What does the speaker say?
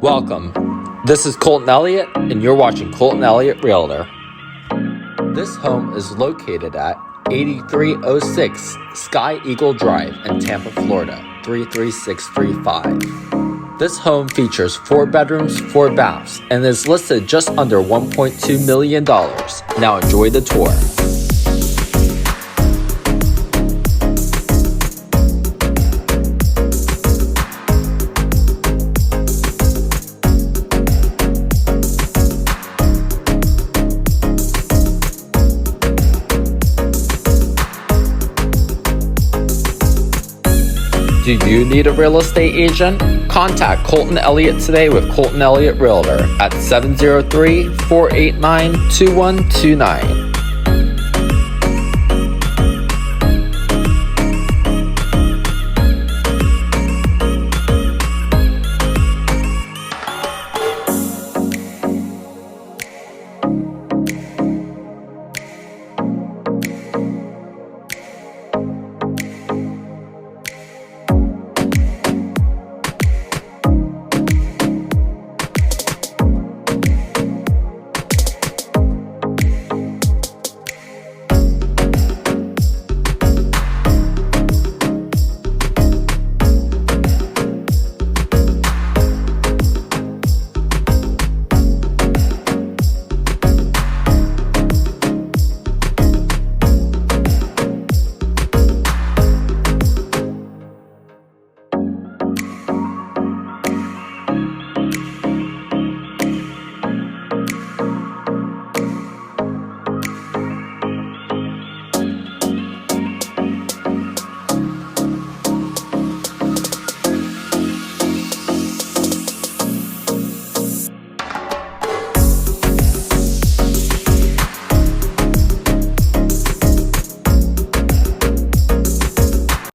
Welcome. This is Colton Elliott, and you're watching Colton Elliott Realtor. This home is located at 8306 Sky Eagle Drive in Tampa, Florida, 33635. This home features 4 bedrooms, 4 baths, and is listed just under $1.2 million. Now enjoy the tour. Do you need a real estate agent? Contact Colton Elliott today with Colton Elliott Realtor at 703-489-2129.